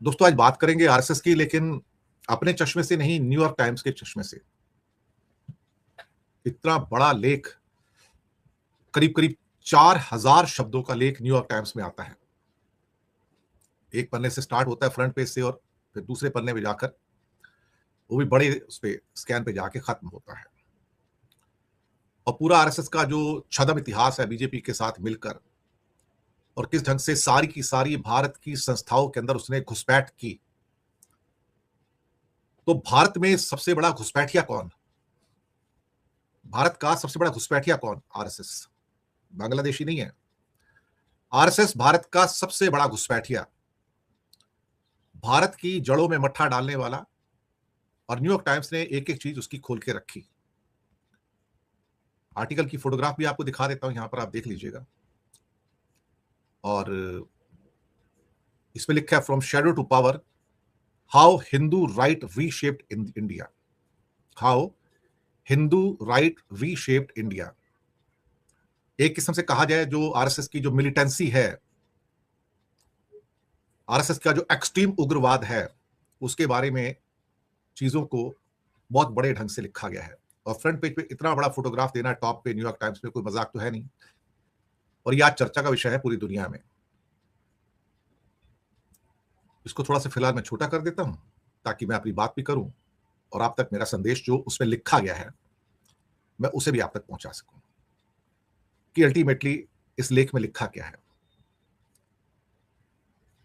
दोस्तों आज बात करेंगे आरएसएस की, लेकिन अपने चश्मे से नहीं, न्यूयॉर्क टाइम्स के चश्मे से। इतना बड़ा लेख, करीब करीब 4000 शब्दों का लेख न्यूयॉर्क टाइम्स में आता है। एक पन्ने से स्टार्ट होता है, फ्रंट पेज से, और फिर दूसरे पन्ने पे जाकर वो भी बड़े उस पे स्कैन पे जाके खत्म होता है। और पूरा आरएसएस का जो छद्म इतिहास है बीजेपी के साथ मिलकर, और किस ढंग से सारी की सारी भारत की संस्थाओं के अंदर उसने घुसपैठ की। तो भारत में सबसे बड़ा घुसपैठिया कौन? भारत का सबसे बड़ा घुसपैठिया कौन? आरएसएस। बांग्लादेशी नहीं है। आरएसएस भारत का सबसे बड़ा घुसपैठिया, भारत की जड़ों में मट्ठा डालने वाला। और न्यूयॉर्क टाइम्स ने एक एक चीज उसकी खोल के रखी। आर्टिकल की फोटोग्राफ भी आपको दिखा देता हूं, यहां पर आप देख लीजिएगा। और इसमें लिखा है, from shadow to power, how Hindu right reshaped in India. How Hindu right reshaped India. एक किस्म से कहा जाए, जो आरएसएस की जो मिलिटेंसी है, आरएसएस का जो एक्सट्रीम उग्रवाद है, उसके बारे में चीजों को बहुत बड़े ढंग से लिखा गया है। और फ्रंट पेज पे इतना बड़ा फोटोग्राफ देना टॉप पे न्यूयॉर्क टाइम्स में कोई मजाक तो है नहीं। और यह आज चर्चा का विषय है पूरी दुनिया में। इसको थोड़ा सा फिलहाल मैं छोटा कर देता हूं, ताकि मैं अपनी बात भी करूं और आप तक मेरा संदेश जो उसमें लिखा गया है, मैं उसे भी आप तक पहुंचा सकूं कि अल्टीमेटली इस लेख में लिखा क्या है।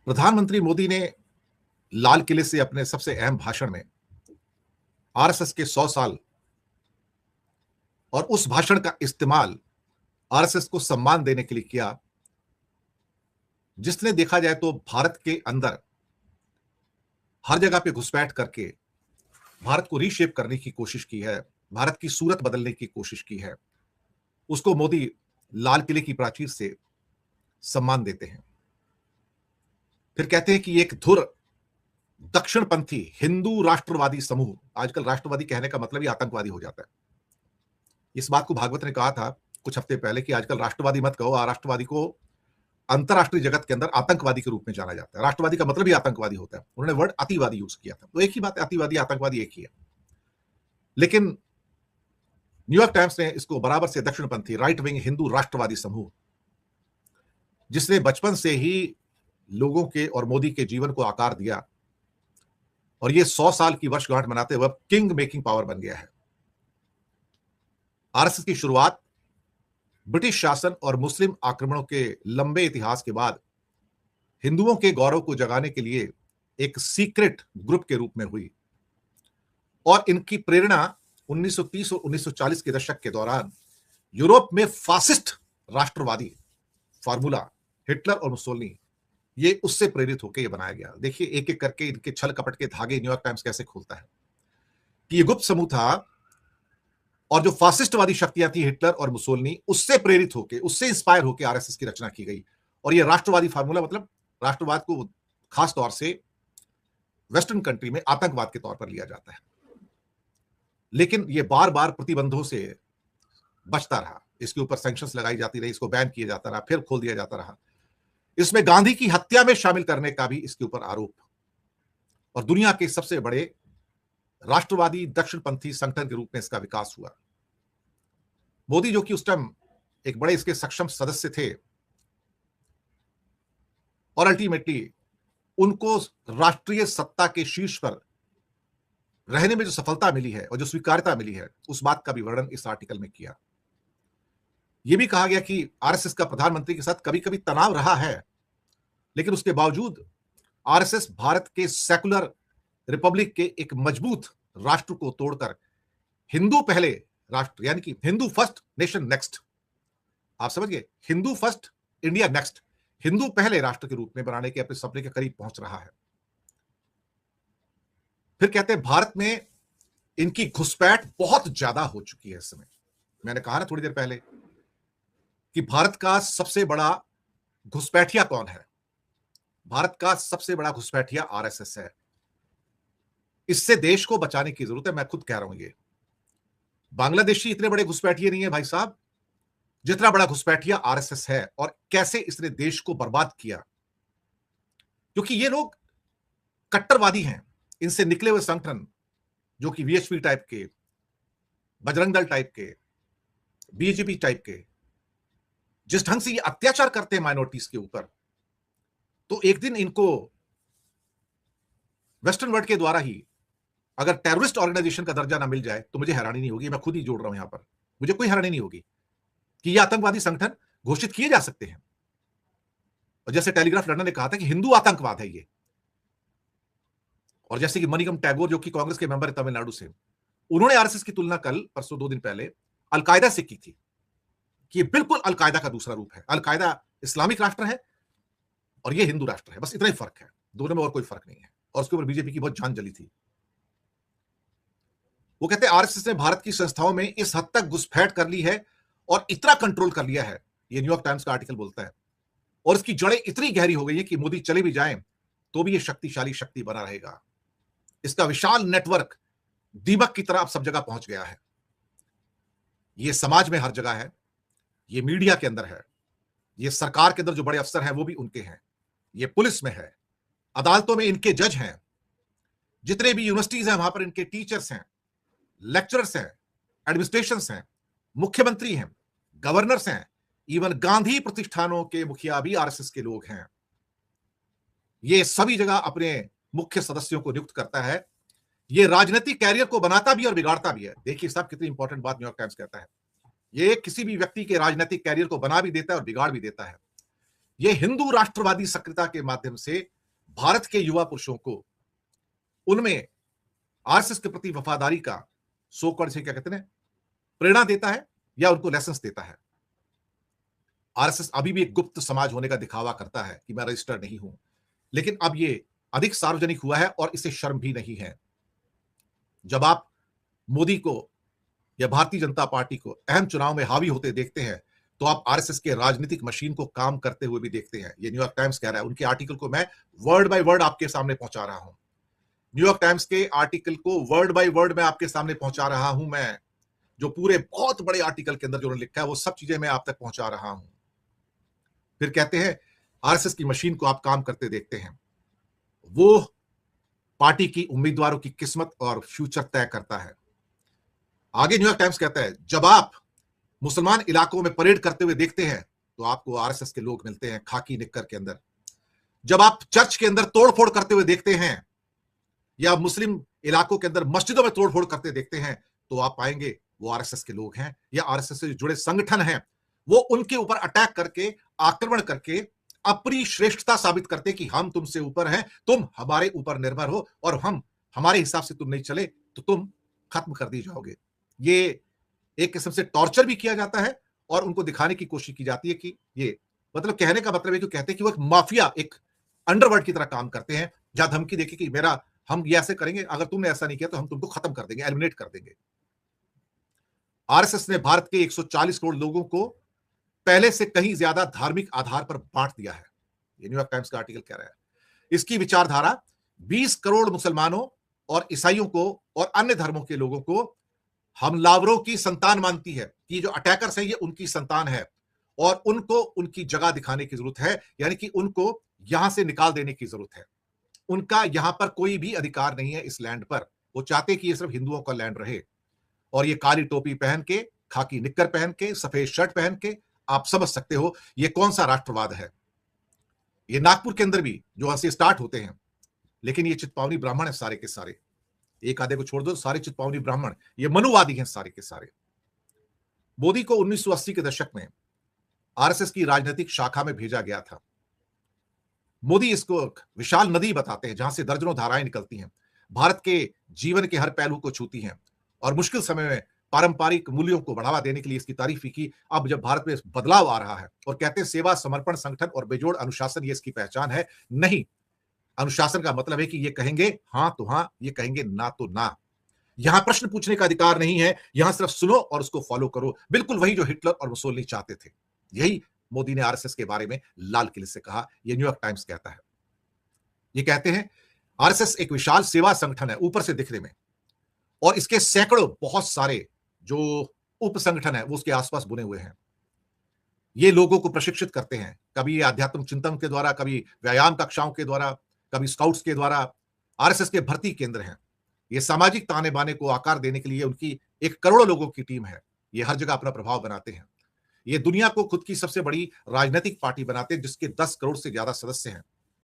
प्रधानमंत्री मोदी ने लाल किले से अपने सबसे अहम भाषण में आरएसएस के 100 साल और उस भाषण का इस्तेमाल आरएसएस को सम्मान देने के लिए किया, जिसने देखा जाए तो भारत के अंदर हर जगह पे घुसपैठ करके भारत को रीशेप करने की कोशिश की है, भारत की सूरत बदलने की कोशिश की है। उसको मोदी लाल किले की प्राचीर से सम्मान देते हैं। फिर कहते हैं कि एक धुर दक्षिणपंथी हिंदू राष्ट्रवादी समूह, आजकल राष्ट्रवादी कहने का मतलब ही आतंकवादी हो जाता है। इस बात को भागवत ने कहा था कुछ हफ्ते पहले कि आजकल राष्ट्रवादी मत कहो, राष्ट्रवादी को अंतरराष्ट्रीय जगत के अंदर आतंकवादी के रूप में जाना जाता है। राष्ट्रवादी का मतलब ही आतंकवादी होता है। उन्होंने वर्ड अतिवादी यूज किया था। तो एक ही बात है, अतिवादी आतंकवादी एक ही है। लेकिन न्यूयॉर्क टाइम्स ने इसको बराबर से दक्षिणपंथी राइट विंग हिंदू राष्ट्रवादी समूह, जिसने बचपन से ही लोगों के और मोदी के जीवन को आकार दिया, और ये 100 साल की वर्षगांठ मनाते हुए किंग मेकिंग पावर बन गया है। आरएसएस की शुरुआत ब्रिटिश शासन और मुस्लिम आक्रमणों के लंबे इतिहास के बाद हिंदुओं के गौरव को जगाने के लिए एक सीक्रेट ग्रुप के रूप में हुई। और इनकी प्रेरणा 1930 और 1940 के दशक के दौरान यूरोप में फासिस्ट राष्ट्रवादी फार्मूला हिटलर और मुसोलिनी, ये उससे प्रेरित होकर ये बनाया गया। देखिए एक एक करके इनके छल कपट के धागे न्यूयॉर्क टाइम्स कैसे खोलता है कि ये गुप्त समूह था, और जो फासिस्टवादी शक्तियां थी हिटलर और मुसोलिनी, उससे प्रेरित होकर, उससे इंस्पायर होकर आरएसएस की रचना की गई। और ये राष्ट्रवादी फार्मूला, मतलब राष्ट्रवाद को खास तौर से वेस्टर्न कंट्री में आतंकवाद के तौर पर लिया जाता है। लेकिन ये बार बार प्रतिबंधों से बचता रहा। इसके ऊपर सैंक्शंस लगाई जाती रही, इसको बैन किया जाता रहा, फिर खोल दिया जाता रहा। इसमें गांधी की हत्या में शामिल करने का भी इसके ऊपर आरोप। और दुनिया के सबसे बड़े राष्ट्रवादी दक्षिणपंथी संगठन के रूप में इसका विकास हुआ। मोदी, जो कि उस टाइम एक बड़े इसके सक्षम सदस्य थे, और अल्टीमेटली उनको राष्ट्रीय सत्ता के शीर्ष पर रहने में जो सफलता मिली है और जो स्वीकार्यता मिली है, उस बात का भी वर्णन इस आर्टिकल में किया। यह भी कहा गया कि आरएसएस का प्रधानमंत्री के साथ कभी कभी तनाव रहा है, लेकिन उसके बावजूद आरएसएस भारत के सेकुलर रिपब्लिक के एक मजबूत राष्ट्र को तोड़कर हिंदू पहले राष्ट्र, यानी कि हिंदू फर्स्ट नेशन नेक्स्ट, आप समझ गए, Hindu first India next, Hindu पहले राष्ट्र के रूप में बनाने के अपने सपने के करीब पहुंच रहा है। फिर कहते हैं भारत में इनकी घुसपैठ बहुत ज्यादा हो चुकी है इस समय। मैंने कहा ना थोड़ी देर पहले कि भारत का सबसे बड़ा घुसपैठिया कौन है? भारत का सबसे बड़ा घुसपैठिया आरएसएस है। इससे देश को बचाने की जरूरत है। मैं खुद कह रहा हूं, ये बांग्लादेशी इतने बड़े घुसपैठिए नहीं है भाई साहब, जितना बड़ा घुसपैठिया आरएसएस है। और कैसे इसने देश को बर्बाद किया, क्योंकि ये लोग कट्टरवादी हैं, इनसे निकले हुए संगठन जो कि वीएचपी टाइप के, बजरंग दल टाइप के, बीजेपी टाइप के, जिस ढंग से ये अत्याचार करते हैं माइनॉरिटीज के ऊपर, तो एक दिन इनको वेस्टर्न वर्ल्ड के द्वारा ही अगर टेररिस्ट ऑर्गेनाइजेशन का दर्जा ना मिल जाए तो मुझे हैरानी नहीं होगी। मैं खुद ही जोड़ रहा हूं यहां पर, मुझे कोई हैरानी नहीं होगी कि ये आतंकवादी संगठन घोषित किए जा सकते हैं। और जैसे टेलीग्राफ लंदन ने कहा था कि हिंदू आतंकवाद है ये, और जैसे कि मणिकम टैगोर जो कि कांग्रेस के मेंबर है तमिलनाडु से, उन्होंने आरएसएस की तुलना कल परसों 2 दिन पहले अलकायदा से की थी कि ये बिल्कुल अलकायदा का दूसरा रूप है। अलकायदा इस्लामिक राष्ट्र है और ये हिंदू राष्ट्र है, बस इतना ही फर्क है, दोनों में और कोई फर्क नहीं है। और उसके ऊपर बीजेपी की बहुत जान जली थी। वो कहते हैं आरएसएस ने भारत की संस्थाओं में इस हद तक घुसपैठ कर ली है और इतना कंट्रोल कर लिया है, ये न्यूयॉर्क टाइम्स का आर्टिकल बोलता है, और इसकी जड़ें इतनी गहरी हो गई है कि मोदी चले भी जाएं तो भी ये शक्तिशाली शक्ति बना रहेगा। इसका विशाल नेटवर्क दीमक की तरह अब सब जगह पहुंच गया है। ये समाज में हर जगह है, ये मीडिया के अंदर है, ये सरकार के अंदर जो बड़े अफसर हैं वो भी उनके हैं, ये पुलिस में है, अदालतों में इनके जज हैं, जितने भी यूनिवर्सिटीज हैं वहां पर इनके टीचर्स हैं, लेक्चरर्स हैं, एडमिनिस्ट्रेशंस हैं, मुख्यमंत्री हैं, गवर्नर्स हैं, इवन गांधी प्रतिष्ठानों के मुखिया भी आरएसएस के लोग हैं। ये सभी जगह अपने मुख्य सदस्यों को नियुक्त करता है। ये राजनीतिक कैरियर को बनाता भी और बिगाड़ता भी है। देखिए साहब कितनी इंपॉर्टेंट बात न्यूयॉर्क टाइम्स कहता है, ये किसी भी व्यक्ति के राजनीतिक कैरियर को बना भी देता है और बिगाड़ भी देता है। ये हिंदू राष्ट्रवादी सक्रियता के माध्यम से भारत के युवा पुरुषों को उनमें आरएसएस के प्रति वफादारी का सो-कॉल्ड से क्या कहते हैं प्रेरणा देता है या उनको लेसन्स देता है। आरएसएस अभी भी एक गुप्त समाज होने का दिखावा करता है कि मैं रजिस्टर्ड नहीं हूं, लेकिन अब ये अधिक सार्वजनिक हुआ है और इसे शर्म भी नहीं है। जब आप मोदी को या भारतीय जनता पार्टी को अहम चुनाव में हावी होते देखते हैं तो आप आरएसएस के राजनीतिक मशीन को काम करते हुए भी देखते हैं। ये न्यूयॉर्क टाइम्स कह रहा है, उनके आर्टिकल को मैं वर्ड बाय वर्ड आपके सामने पहुंचा रहा हूं। न्यूयॉर्क टाइम्स के आर्टिकल को वर्ड बाय वर्ड मैं आपके सामने पहुंचा रहा हूं। मैं जो पूरे बहुत बड़े आर्टिकल के अंदर जो उन्होंने लिखा है वो सब चीजें मैं आप तक पहुंचा रहा हूं। फिर कहते हैं आरएसएस की मशीन को आप काम करते देखते हैं, वो पार्टी की उम्मीदवारों की किस्मत और फ्यूचर तय करता है। आगे न्यूयॉर्क टाइम्स कहता है जब आप मुसलमान इलाकों में परेड करते हुए देखते हैं तो आपको आरएसएस के लोग मिलते हैं खाकी निक्कर के अंदर। जब आप चर्च के अंदर तोड़फोड़ करते हुए देखते हैं या मुस्लिम इलाकों के अंदर मस्जिदों में तोड़फोड़ करते देखते हैं तो आप पाएंगे वो आरएसएस के लोग हैं या आरएसएस से जुड़े संगठन हैं। वो उनके ऊपर अटैक करके, आक्रमण करके अपनी श्रेष्ठता साबित करते कि हम तुमसे ऊपर हैं, तुम हमारे ऊपर निर्भर हो और हम हमारे हिसाब से तुम नहीं चले तो तुम खत्म कर दी जाओगे। ये एक किस्म से टॉर्चर भी किया जाता है और उनको दिखाने की कोशिश की जाती है कि ये मतलब कहने का मतलब है कि कहते हैं कि वो एक माफिया, एक अंडरवर्ल्ड की तरह काम करते हैं, जहां धमकी देके कि मेरा हम ये ऐसे करेंगे, अगर तुमने ऐसा नहीं किया तो हम तुमको खत्म कर देंगे, एलिमिनेट कर देंगे। आरएसएस ने भारत के 140 करोड़ लोगों को पहले से कहीं ज्यादा धार्मिक आधार पर बांट दिया है। ये न्यूयॉर्क टाइम्स का आर्टिकल कह रहा है। इसकी विचारधारा 20 करोड़ मुसलमानों और ईसाइयों को और अन्य धर्मों के लोगों को हमलावरों की संतान मानती है कि जो अटैकर्स हैं ये उनकी संतान है और उनको उनकी जगह दिखाने की जरूरत है, यानी कि उनको यहां से निकाल देने की जरूरत है। उनका यहां पर कोई भी अधिकार नहीं है इस लैंड पर। वो चाहते कि ये सिर्फ हिंदुओं का लैंड रहे। और ये काली टोपी पहन के, खाकी निक्कर पहन के, सफेद शर्ट पहन के आप समझ सकते हो ये कौन सा राष्ट्रवाद है। ये नागपुर के अंदर भी जो ऐसे स्टार्ट होते हैं, लेकिन ये चित्पावनी ब्राह्मण है सारे के सारे, एक आधे को छोड़ दो, सारे चित्पावनी ब्राह्मण, ये मनुवादी हैं सारे के सारे। मोदी को 1980 के दशक में आरएसएस की राजनीतिक शाखा में भेजा गया था। मोदी इसको विशाल नदी बताते हैं जहां से दर्जनों धाराएं निकलती हैं, भारत के जीवन के हर पहलू को छूती हैं और मुश्किल समय में पारंपरिक मूल्यों को बढ़ावा देने के लिए इसकी तारीफ की। अब जब भारत में बदलाव आ रहा है और कहते हैं सेवा, समर्पण, संगठन और बेजोड़ अनुशासन ये इसकी पहचान है। नहीं, अनुशासन का मतलब है कि ये कहेंगे हां तो हां, ये कहेंगे ना तो ना। यहां प्रश्न पूछने का अधिकार नहीं है, यहां सिर्फ सुनो और उसको फॉलो करो। बिल्कुल वही जो हिटलर और मुसोलिनी चाहते थे। यही मोदी ने आरएसएस के बारे में लाल किले से कहा। यह न्यूयॉर्क टाइम्स कहता है। ये कहते हैं आरएसएस एक विशाल सेवा संगठन है ऊपर से दिखने में, और इसके सैकड़ों बहुत सारे जो उप संगठन है वो उसके आसपास बुने हुए हैं। ये लोगों को प्रशिक्षित करते हैं, कभी ये आध्यात्मिक चिंतन के द्वारा, कभी व्यायाम कक्षाओं के द्वारा, कभी स्काउट्स के द्वारा, आरएसएस के भर्ती केंद्र हैं। ये सामाजिक ताने-बाने को आकार देने के लिए उनकी एक करोड़ों लोगों की टीम है। ये हर जगह अपना प्रभाव बनाते हैं। ये दुनिया को खुद की सबसे बड़ी राजनीतिक पार्टी बनाते हैं जिसके 10 करोड़ से ज्यादा सदस्य हैं।